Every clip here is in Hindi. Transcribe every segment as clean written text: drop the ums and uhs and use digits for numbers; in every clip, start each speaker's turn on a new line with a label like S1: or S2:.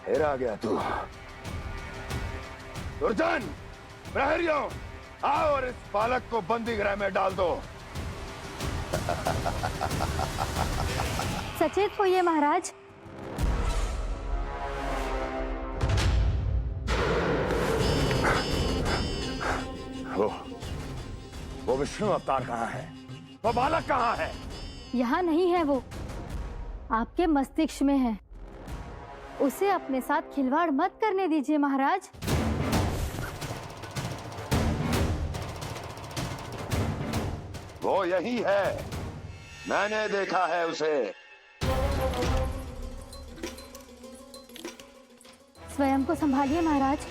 S1: फिर आ गया तू। दुर्जन, प्रहरियों, आओ और इस बालक को बंदी गृह में डाल दो।
S2: सचेत होइए महाराज।
S1: वो विष्णु अवतार कहाँ है? वो बालक कहाँ है?
S2: यहाँ नहीं है वो, आपके मस्तिष्क में है। उसे अपने साथ खिलवाड़ मत करने दीजिए महाराज।
S1: वो यही है, मैंने देखा है उसे।
S2: स्वयं को संभालिए महाराज,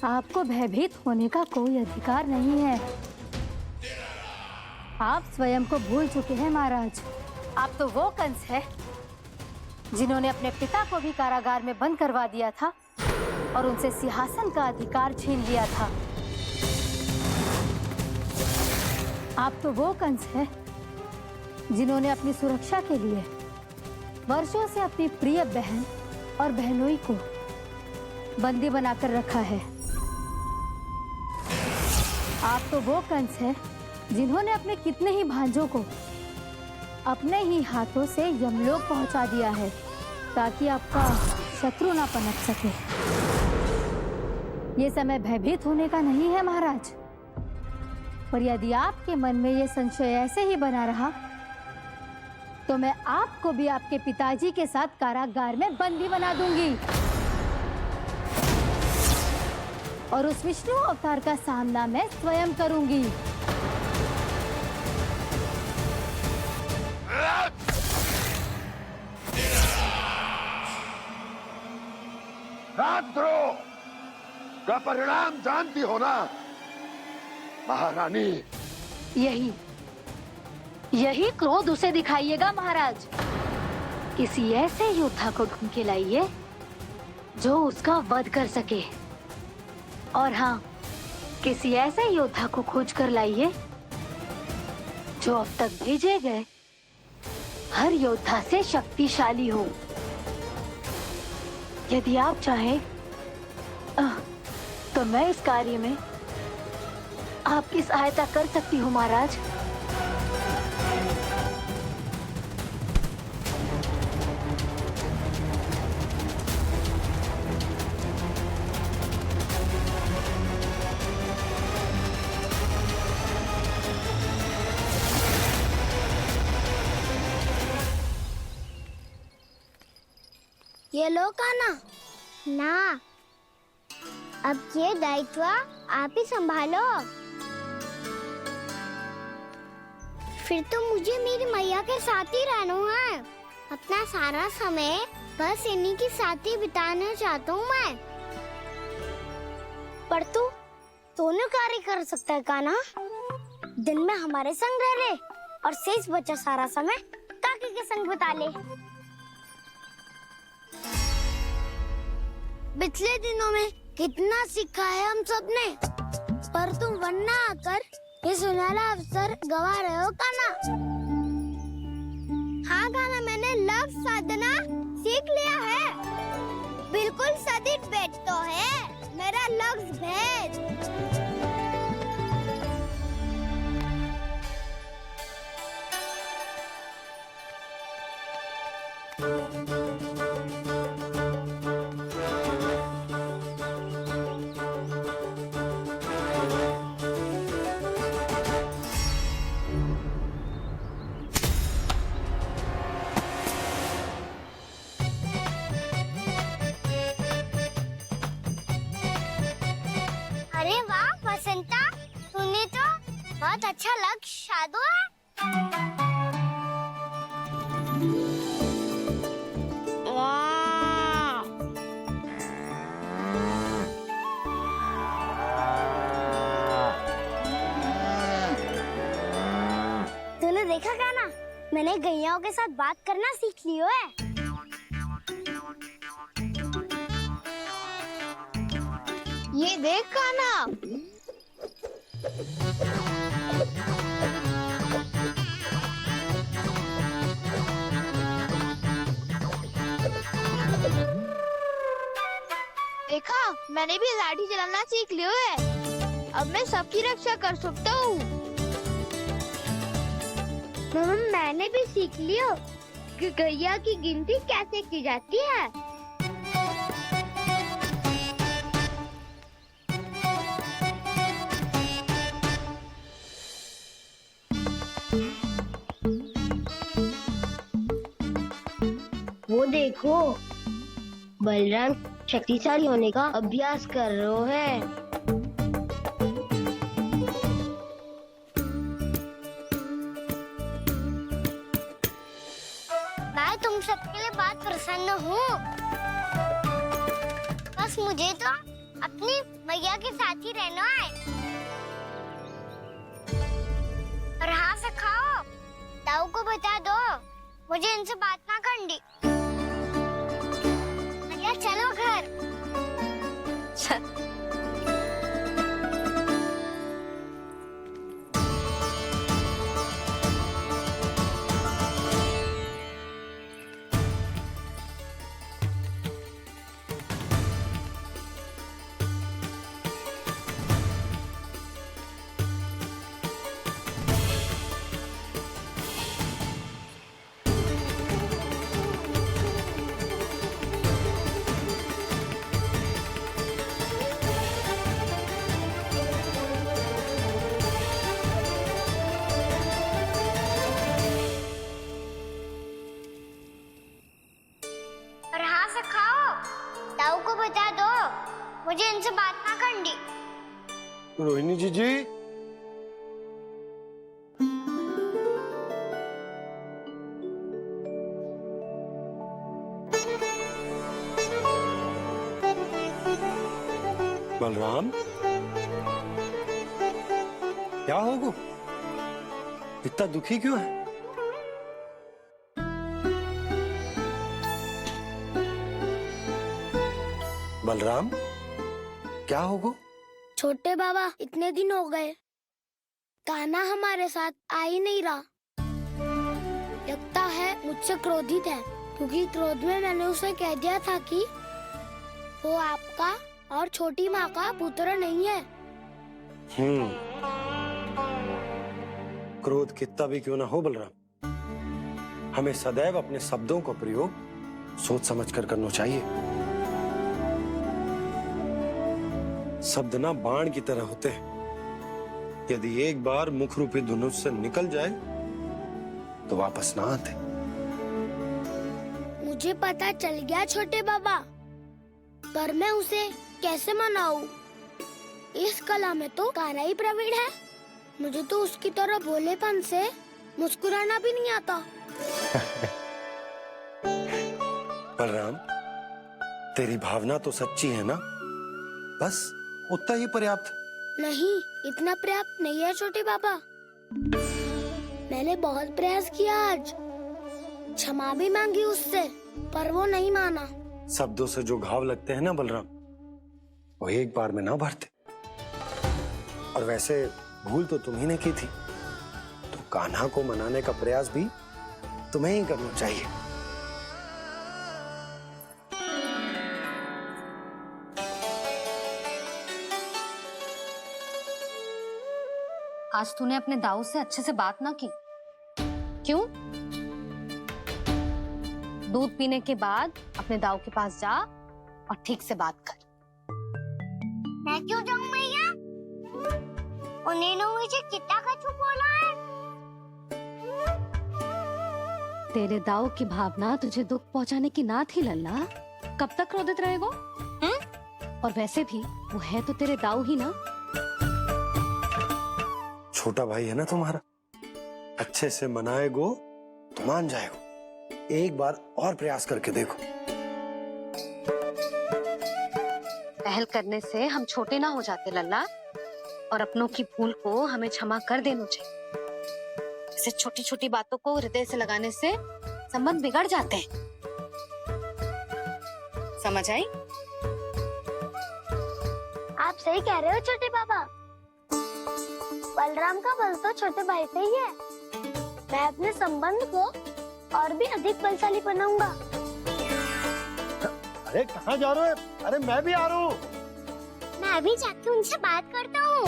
S2: आपको भयभीत होने का कोई अधिकार नहीं है। आप स्वयं को भूल चुके हैं महाराज। आप तो वो कंस है जिन्होंने अपने पिता को भी कारागार में बंद करवा दिया था और उनसे सिंहासन का अधिकार छीन लिया था। आप तो वो कंस है जिन्होंने अपनी सुरक्षा के लिए वर्षों से अपनी प्रिय बहन और बहनोई को बंदी बनाकर रखा है। आप तो वो कंस है जिन्होंने अपने कितने ही भांजों को अपने ही हाथों से यमलोक पहुंचा दिया है ताकि आपका शत्रु ना पनप सके। ये समय भयभीत होने का नहीं है महाराज, पर यदि आपके मन में ये संशय ऐसे ही बना रहा तो मैं आपको भी आपके पिताजी के साथ कारागार में बंदी बना दूंगी और उस विष्णु अवतार का सामना मैं स्वयं करूंगी।
S1: राजद्रोह का परिणाम जानती हो ना महारानी?
S2: यही क्रोध उसे दिखाइएगा महाराज। किसी ऐसे योद्धा को ढूंढ के लाइए जो उसका वध कर सके। और हाँ, किसी ऐसे योद्धा को खोज कर लाइए जो अब तक भेजे गए हर योद्धा से शक्तिशाली हो। यदि आप चाहें तो मैं इस कार्य में आपकी सहायता कर सकती हूँ महाराज।
S3: ये लो कान्हा। ना, अब ये दायित्व आप ही संभालो। फिर तो मुझे मेरी मैया के साथ ही रहना है। अपना सारा समय बस इन्हीं के साथ ही बिताना चाहता हूँ मैं। पर तू दोनों कार्य कर सकता है कान्हा। दिन में हमारे संग रह ले और शेष बचा सारा समय काकी के संग बिता ले। पिछले दिनों में कितना सीखा है हम सबने, पर तुम वरना आकर ये सुनहरा अवसर गवा रहे हो कान्हा। हाँ कान्हा, मैंने लक्ष्य साधना सीख लिया है। बिल्कुल सदित भेद तो है मेरा लक्ष्य भेद। अरे वाह बसंता, तूने तो बहुत अच्छा लक्ष्य साधा है। वाह, तूने देखा कान्हा, मैंने गैयाओं के साथ बात करना सीख लियो है। ये देख कान्हा। मैंने भी लाठी चलाना सीख लिया है। अब मैं सबकी रक्षा कर सकता हूँ। मैंने भी सीख लिया कि गैया की गिनती कैसे की जाती है। वो देखो, बलराम शक्तिशाली होने का अभ्यास कर रहे हैं। मैं तुम सबके लिए बहुत प्रसन्न हूँ। बस मुझे तो अपनी मैया के साथ ही रहना है। और हाँ से खाओ, ताऊ को बता दो मुझे इनसे बात ना करनी। मैया चलो घर। और हाँ से खाओ, ताऊ को बता दो मुझे इनसे बात ना करनी।
S1: रोहिणी जी बलराम, क्या होगा? इतना दुखी क्यों है? बलराम, क्या होगा?
S3: छोटे बाबा, इतने दिन हो गए, कान्हा हमारे साथ आ ही नहीं रहा। लगता है मुझसे क्रोधित है, क्योंकि क्रोध में मैंने उसे कह दिया था कि वो आपका और छोटी माँ का पुत्र नहीं है।
S1: क्रोध कितना भी क्यों ना हो बलराम, हमें सदैव अपने शब्दों का प्रयोग सोच समझ कर करना चाहिए। शब्द ना बाण की तरह होते हैं, यदि एक बार मुख रूपी धनुष से निकल जाए तो वापस ना आते।
S3: मुझे पता चल गया छोटे बाबा, पर मैं उसे कैसे मनाऊं? इस कला में तो कान्हा ही प्रवीण है। मुझे तो उसकी तरह भोलेपन से मुस्कुराना भी नहीं आता।
S1: बलराम, तेरी भावना तो सच्ची है ना? बस उतना ही पर्याप्त।
S3: नहीं, इतना पर्याप्त नहीं है छोटे बाबा। मैंने बहुत प्रयास किया आज, क्षमा भी मांगी उससे, पर वो नहीं माना।
S1: शब्दों से जो घाव लगते हैं ना बलराम, वो एक बार में ना भरते। और वैसे भूल तो तुम्ही ने की थी, तो कान्हा को मनाने का प्रयास भी तुम्हें ही करना चाहिए।
S2: आज तूने अपने दाऊ से अच्छे से बात ना की, क्यों? दूध पीने के बाद अपने दाऊ के पास जा और ठीक से बात कर।
S3: मैं क्यों जाऊं मैया? उन्होंने मुझे कितना कछु बोला है।
S2: तेरे दाऊ की भावना तुझे दुख पहुंचाने की ना थी लल्ला। कब तक क्रोधित रहेगो? और वैसे भी वो है तो तेरे दाऊ ही ना।
S1: छोटा भाई है ना तुम्हारा, अच्छे से मनाएगो तो मान जाएगो। एक बार और प्रयास करके देखो।
S2: पहल करने से हम छोटे ना हो जाते लल्ला, और अपनों की भूल को हमें क्षमा कर देना चाहिए। ऐसे छोटी छोटी बातों को हृदय से लगाने से संबंध बिगड़ जाते हैं। समझ आई?
S3: आप सही कह रहे हो छोटे बाबा। बलराम का बल तो छोटे भाई से ही है। मैं अपने संबंध को और भी अधिक बलशाली बनाऊंगा।
S1: अरे कहाँ जा रहे हो? अरे मैं भी आ रहा हूँ।
S3: मैं अभी जाके उनसे बात करता हूँ।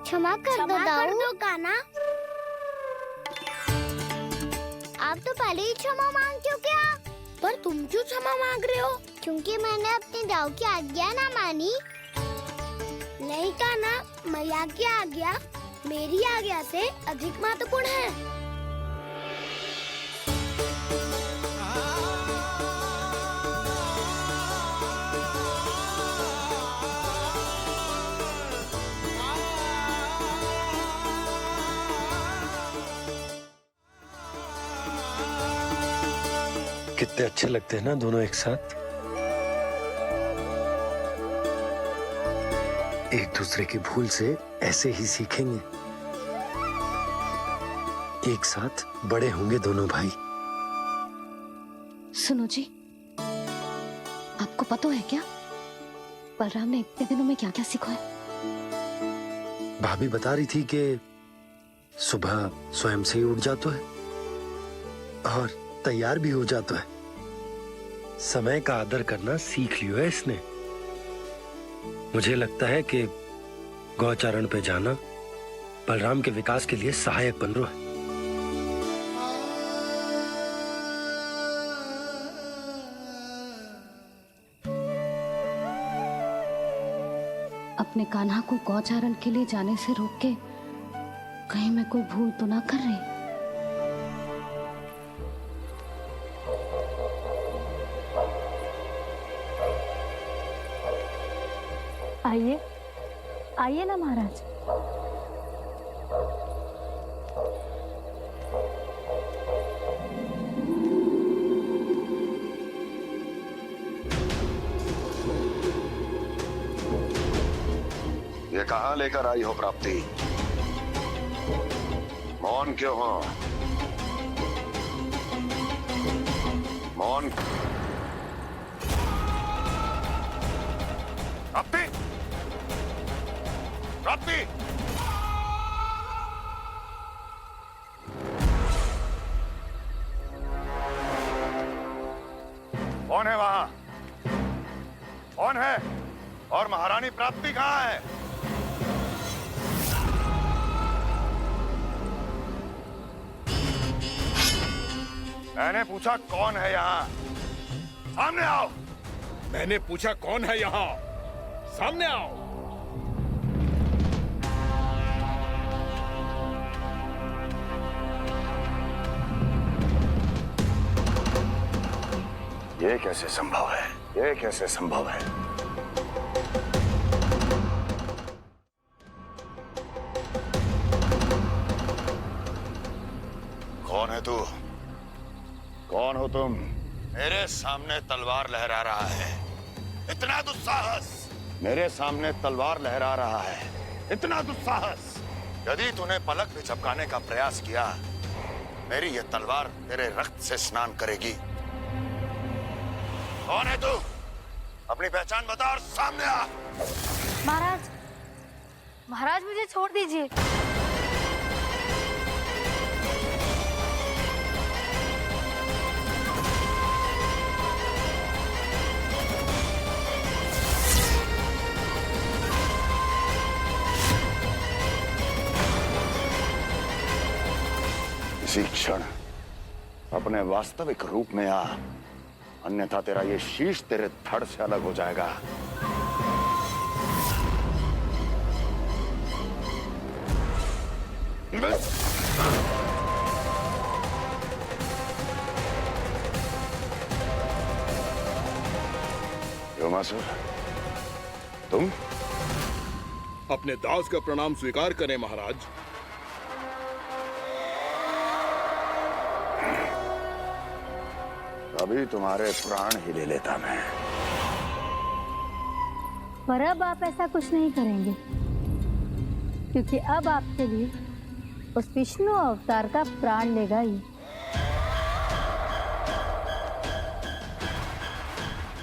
S3: क्षमा कर दो कान्हा। आप तो पहले ही क्षमा मांगते हो क्या? पर तुम क्यों क्षमा मांग रहे हो? क्योंकि मैंने अपने दाऊ की आज्ञा ना मानी। नहीं कान्हा, मैया की आज्ञा मेरी आज्ञा से अधिक महत्वपूर्ण है।
S1: कितने अच्छे लगते हैं ना दोनों एक साथ। एक दूसरे की भूल से ऐसे ही सीखेंगे। एक साथ बड़े होंगे दोनों भाई।
S2: सुनो जी, आपको पता है क्या बलराम ने इतने दिनों में क्या क्या सीखा है?
S1: भाभी बता रही थी कि सुबह स्वयं से ही उठ जाता है और तैयार भी हो जाता है। समय का आदर करना सीख लियो है इसने। मुझे लगता है कि गौचारण पे जाना बलराम के विकास के लिए सहायक बन रहा है।
S2: अपने कान्हा को गौचारण के लिए जाने से रोक के कहीं मैं कोई भूल तो ना कर रही? आइए आइए ना महाराज।
S4: ये कहाँ लेकर आई हो प्राप्ति? मौन क्यों हो? मौन। प्राप्ति, प्राप्ति, कौन है वहां? कौन है? और महारानी प्राप्ति कहाँ है? मैंने पूछा कौन है यहाँ? सामने आओ।
S5: मैंने पूछा कौन है यहाँ? सामने आओ।
S4: ये कैसे संभव है? ये कैसे संभव है? कौन है तू? कौन हो तुम? मेरे सामने तलवार लहरा रहा है। इतना दुस्साहस! मेरे सामने तलवार लहरा रहा है। इतना दुस्साहस! यदि तूने पलक भी झपकाने का प्रयास किया, मेरी ये तलवार तेरे रक्त से स्नान करेगी। कौन है तू? अपनी पहचान बता और सामने आ।
S2: महाराज, महाराज मुझे छोड़ दीजिए।
S4: इसी क्षण अपने वास्तविक रूप में आ, अन्यथा तेरा ये शीश तेरे धड़ से अलग हो जाएगा। योमासुर, तुम
S5: अपने दास का प्रणाम स्वीकार करें महाराज।
S4: अभी तुम्हारे प्राण ही ले लेता मैं।
S2: पर अब आप ऐसा कुछ नहीं करेंगे, क्योंकि अब आपके लिए उस विष्णु अवतार का प्राण लेगा ही।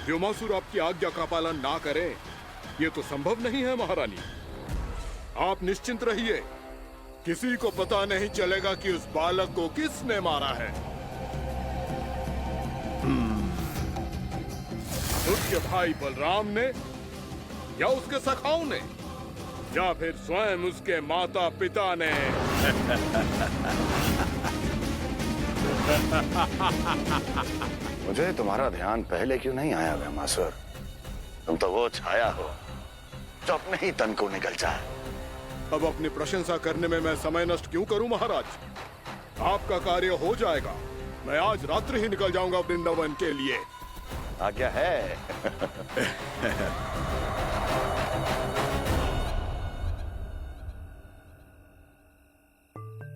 S5: व्योमासुर आपकी आज्ञा का पालन ना करे, ये तो संभव नहीं है महारानी। आप निश्चिंत रहिए, किसी को पता नहीं चलेगा कि उस बालक को किसने मारा है। उसके भाई बलराम ने, या उसके सखाओं ने, या फिर स्वयं उसके माता पिता ने।
S4: मुझे तुम्हारा ध्यान पहले क्यों नहीं आया व्योमासुर? तुम तो वो छाया हो जो अपने ही तन को निगल जाए।
S5: अब अपनी प्रशंसा करने में मैं समय नष्ट क्यों करूं महाराज? आपका कार्य हो जाएगा। मैं आज रात्रि ही निकल जाऊंगा वृंदावन के लिए।
S4: आज्ञा है।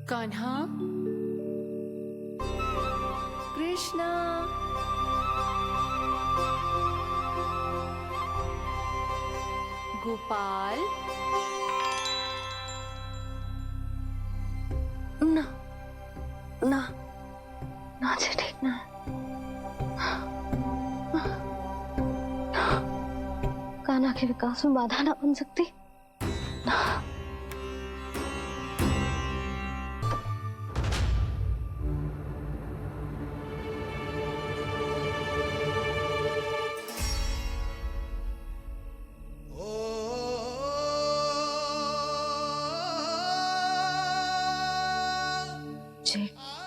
S6: कान्हा, कृष्णा, गोपाल।
S2: ना ना ना जी, ठीक ना। कान्हा के विकास में बाधा ना बन सकती।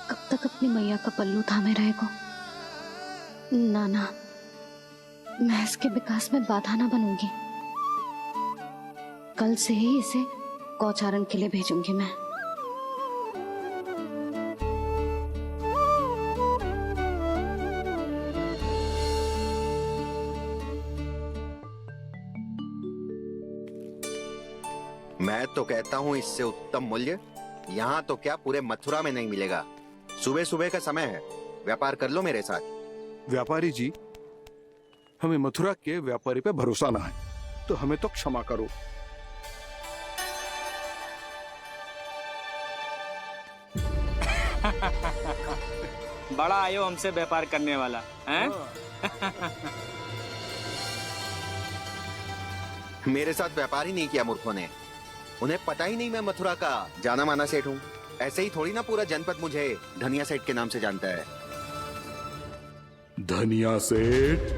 S2: कब तक अपनी मैया का पल्लू थामे रहेगा? ना ना, मैं इसके विकास में बाधा ना बनूंगी। कल से ही इसे गौचारण के लिए भेजूंगी मैं।
S7: मैं तो कहता हूँ इससे उत्तम मूल्य यहाँ तो क्या पूरे मथुरा में नहीं मिलेगा। सुबह सुबह का समय है, व्यापार कर लो मेरे साथ।
S5: व्यापारी जी, हमें मथुरा के व्यापारी पे भरोसा ना है, तो हमें तो क्षमा करो।
S8: बड़ा आयो हमसे व्यापार करने वाला हैं?
S7: मेरे साथ व्यापार ही नहीं किया मूर्खों ने। उन्हें पता ही नहीं मैं मथुरा का जाना माना सेठ हूँ। ऐसे ही थोड़ी ना पूरा जनपद मुझे धनिया सेठ के नाम से जानता है।
S5: धनिया सेठ?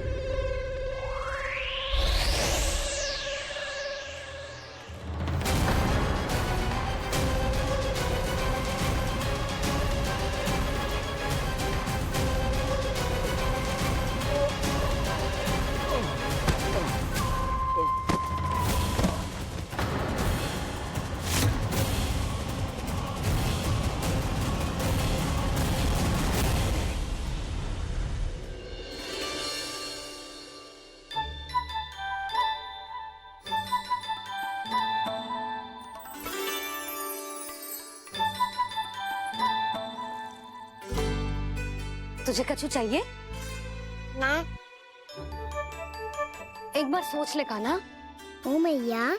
S2: तुझे कछु चाहिए?
S3: ना।
S2: एक बार सोच ले कान्हा।
S3: ओ मैया,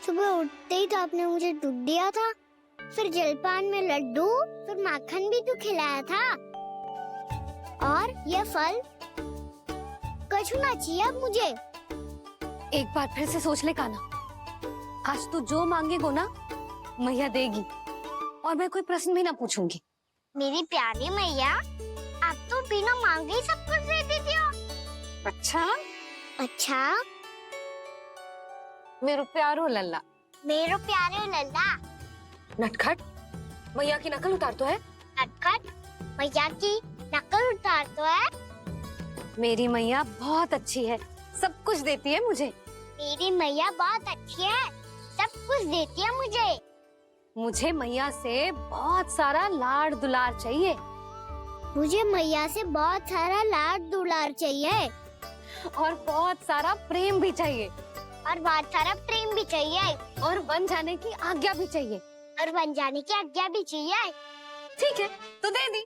S3: सुबह उठते ही तो आपने मुझे दूध दिया था, फिर जलपान में लड्डू, फिर माखन भी तो खिलाया था, और ये फल। कछु ना चाहिए अब मुझे।
S2: एक बार फिर से सोच ले कान्हा। आज तू जो मांगेगो ना, मैया देगी, और मैं कोई प्रश्न भी ना पूछूंगी।
S3: मेरी प्यारी मैया, आप तो बिना मांगे ही सब कुछ दे देती हो।
S2: अच्छा
S3: अच्छा,
S2: मेरो प्यारो लल्ला।
S3: मेरो प्यारे लल्ला।
S2: नटखट, मैया की नकल उतार तो है।
S3: नटखट, मैया की नकल उतार तो है।
S2: मेरी मैया बहुत अच्छी है, सब कुछ देती है मुझे।
S3: मेरी मैया बहुत अच्छी है, सब कुछ देती है मुझे।
S2: मुझे मैया से बहुत सारा लाड़ दुलार चाहिए।
S3: मुझे मैया से बहुत सारा लाड दुलार चाहिए,
S2: और बहुत सारा प्रेम भी चाहिए।
S3: और बहुत सारा प्रेम भी चाहिए
S6: और बन जाने की आज्ञा भी चाहिए।
S3: और बन जाने की आज्ञा भी चाहिए।
S6: ठीक है, तो दे दी।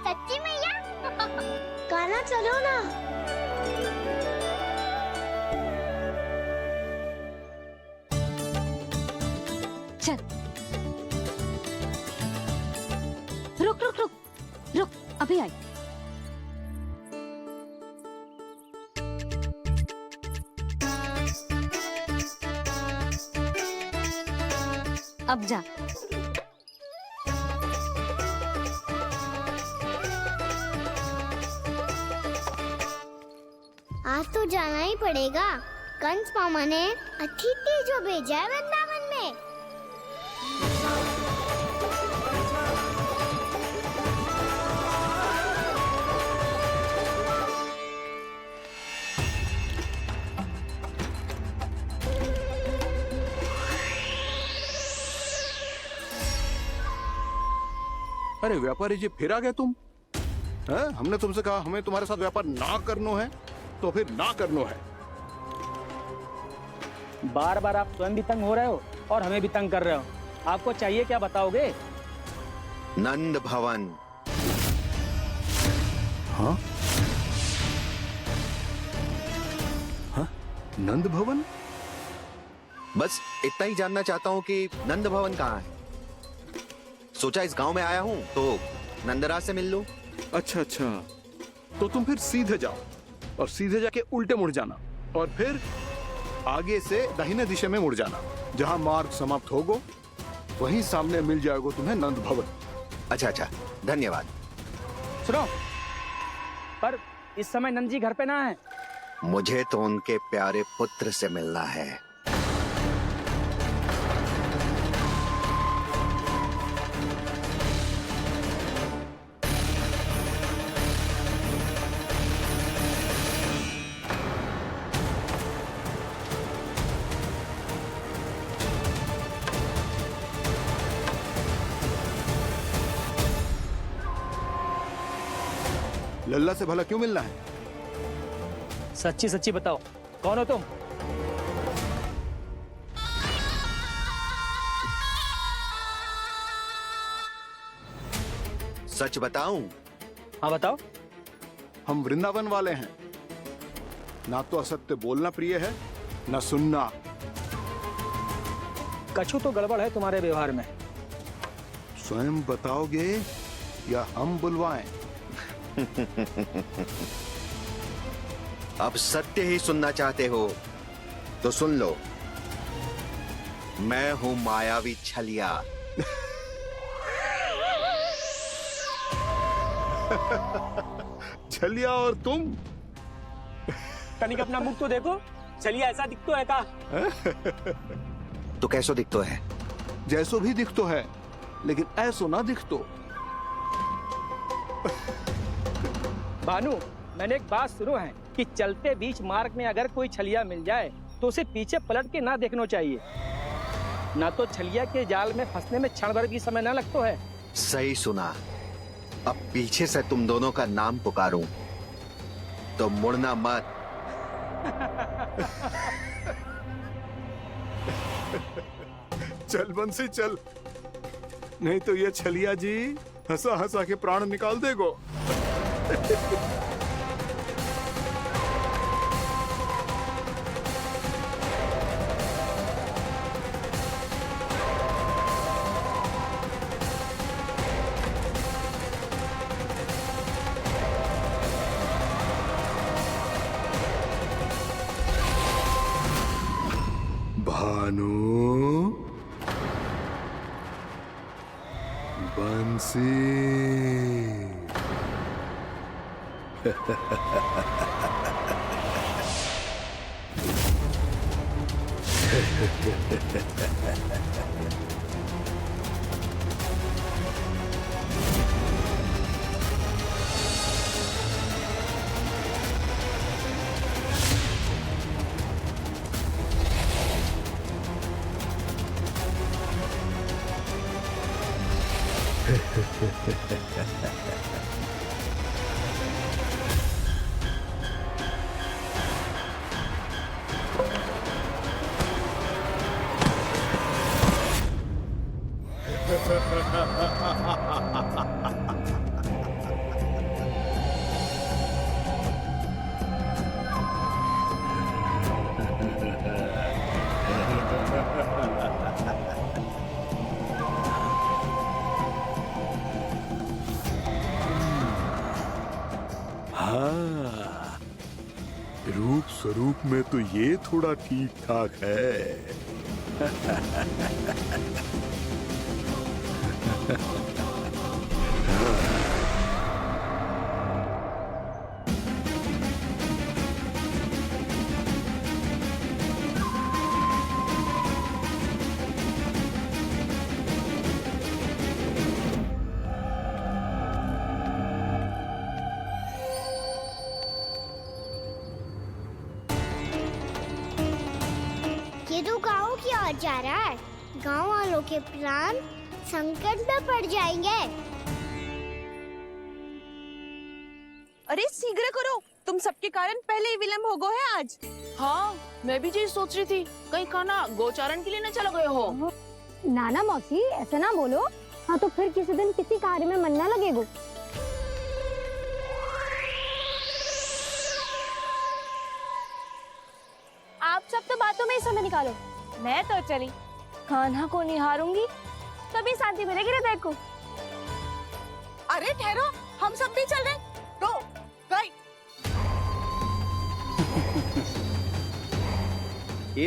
S3: सच्ची मैया? गाना चलो ना।
S2: चल, रुक रुक रुक रुक, अभी आई। अब जा।
S3: आज तो जाना ही पड़ेगा। कंस मामा ने अतिथि जो भेजा है वृंदावन में।
S5: अरे व्यापारी जी, फिर आ गए तुम? हैं? हमने तुमसे कहा हमें तुम्हारे साथ व्यापार ना करनो है, तो फिर ना करनो है।
S8: बार बार आप स्वयं भी तंग हो रहे हो और हमें भी तंग कर रहे हो। आपको चाहिए क्या बताओगे?
S7: नंद भवन।
S5: हाँ? हाँ? नंद भवन?
S7: बस इतना ही जानना चाहता हूँ कि नंद भवन कहाँ है। सोचा इस गांव में आया हूँ तो नंदराज से मिल लूं।
S5: अच्छा अच्छा, तो तुम फिर सीधे जाओ और सीधे जाके उल्टे मुड़ जाना और फिर आगे से दाहिने दिशा में मुड़ जाना। जहाँ मार्ग समाप्त होगो वहीं सामने मिल जाएगा तुम्हें नंद भवन।
S7: अच्छा अच्छा, धन्यवाद।
S8: सुनो, पर इस समय नंद जी घर पे ना है।
S7: मुझे तो उनके प्यारे पुत्र से मिलना है।
S5: लल्ला से भला क्यों मिलना है?
S8: सच्ची सच्ची बताओ, कौन हो तुम?
S7: सच बताऊं?
S8: हाँ बताओ।
S5: हम वृंदावन वाले हैं। ना तो असत्य बोलना प्रिय है, ना सुनना।
S8: कछु तो गड़बड़ है तुम्हारे व्यवहार में।
S5: स्वयं बताओगे या हम बुलवाएं?
S7: अब सत्य ही सुनना चाहते हो तो सुन लो। मैं हूं मायावी छलिया।
S5: छलिया और तुम?
S8: तनिक अपना मुख तो देखो, चलिए ऐसा दिखतो है का?
S7: तो कैसो दिखतो है?
S5: जैसो भी दिखतो है, लेकिन ऐसो ना दिखतो।
S8: भानु, मैंने एक बात सुनो है कि चलते बीच मार्ग में अगर कोई छलिया मिल जाए तो उसे पीछे पलट के ना देखना चाहिए। ना तो छलिया के जाल में फंसने में क्षण भर भी समय ना लगता है।
S7: सही सुना। अब पीछे से तुम दोनों का नाम पुकारूं तो मुड़ना मत।
S5: चल बंसी चल, नहीं तो ये छलिया जी हंसा हंसा के प्राण निकाल देगो। भानु, बंसी। हाँ, रूप स्वरूप में तो ये थोड़ा ठीक ठाक है।
S3: ये तो गाँव की ओर जा रहा है। गाँव वालों के प्राण संकट में पड़ जाएंगे।
S9: अरे शीघ्र करो, तुम सबके कारण पहले ही विलम्ब हो गए है आज।
S10: हाँ, मैं भी यही सोच रही थी, कहीं खाना गोचारण के लिए न चले गए हो।
S6: नाना मौसी ऐसा ना बोलो। हाँ तो फिर किसी दिन किसी कार्य में मन ना लगेगा। आप सब तो बातों में ही समय निकालो। मैं तो चली कान्हा को निहारूंगी, तभी शांति मिलेगी हृदय को।
S9: अरे ठहरो, हम सब भी चल रहे। तो गई।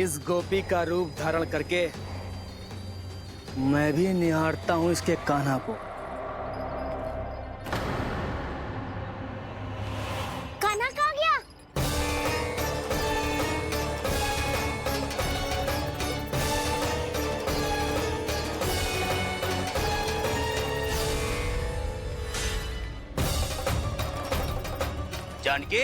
S8: इस गोपी का रूप धारण करके मैं भी निहारता हूँ इसके कान्हा को।
S3: कान्हा कहाँ गया?
S8: जानकी,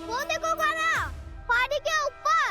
S3: वो देखो कान्हा, पहाड़ी के ऊपर।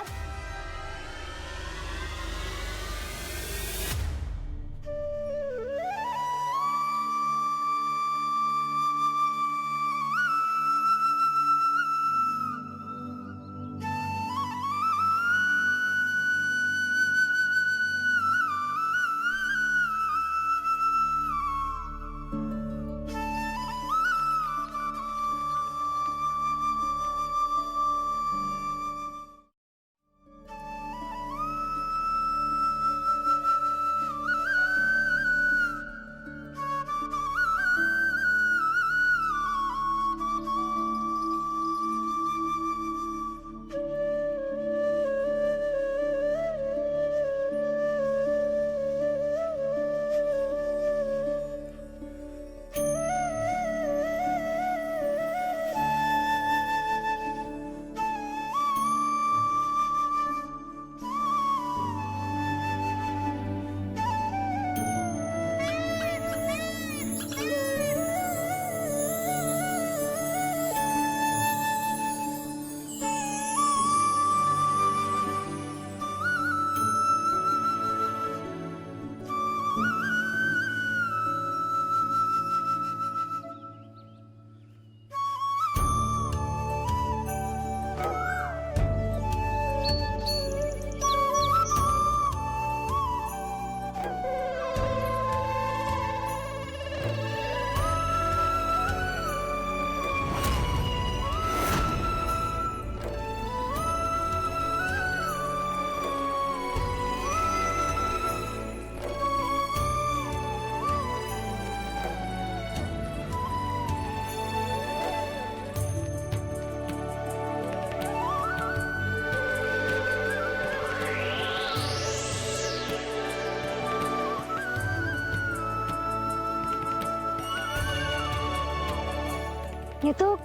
S6: ये तो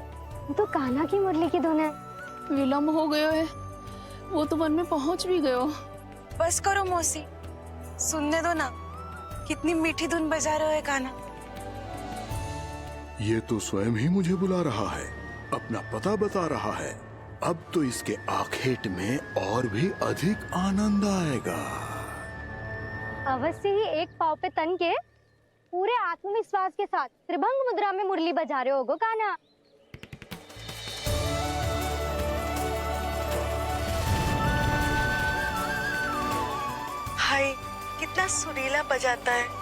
S6: कान्हा की मुरली की धुन है।
S10: विलम्ब हो गयो है, वो तो वन में पहुंच भी गयो।
S9: बस करो मौसी, सुनने दो ना, कितनी मीठी धुन बजा रहे हो कान्हा।
S5: ये तो स्वयं ही मुझे बुला रहा है, अपना पता बता रहा है। अब तो इसके आखेट में और भी अधिक आनंद आएगा।
S6: अवश्य ही एक पाव पे तन के
S2: पूरे आत्मविश्वास के साथ त्रिभंग मुद्रा में मुरली बजा रहे होगो कान्हा।
S9: हाय, कितना सुरीला बजाता है।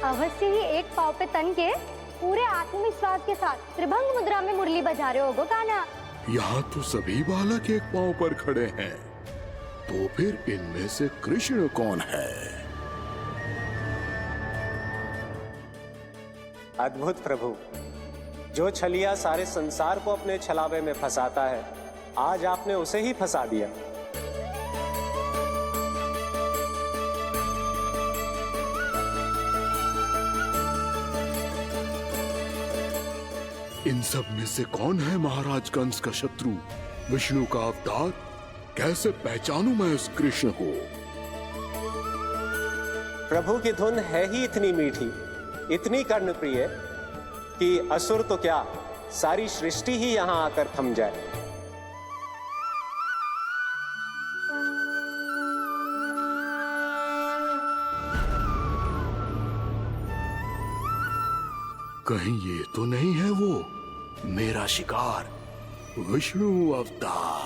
S2: अवश्य ही एक पाव पे तन के पूरे आत्मविश्वास के साथ त्रिभंग मुद्रा में मुरली बजा रहे होगो कान्हा।
S5: यहाँ तो सभी बालक एक पांव पर खड़े हैं, तो फिर इनमें से कृष्ण कौन है?
S11: अद्भुत प्रभु, जो छलिया सारे संसार को अपने छलावे में फंसाता है, आज आपने उसे ही फंसा दिया।
S5: इन सब में से कौन है महाराज कंस का शत्रु, विष्णु का अवतार? कैसे पहचानूं मैं उस कृष्ण को?
S11: प्रभु की धुन है ही इतनी मीठी, इतनी कर्णप्रिय कि असुर तो क्या, सारी सृष्टि ही यहां आकर थम जाए।
S5: कहीं ये तो नहीं है वो मेरा शिकार, विष्णु अवतार?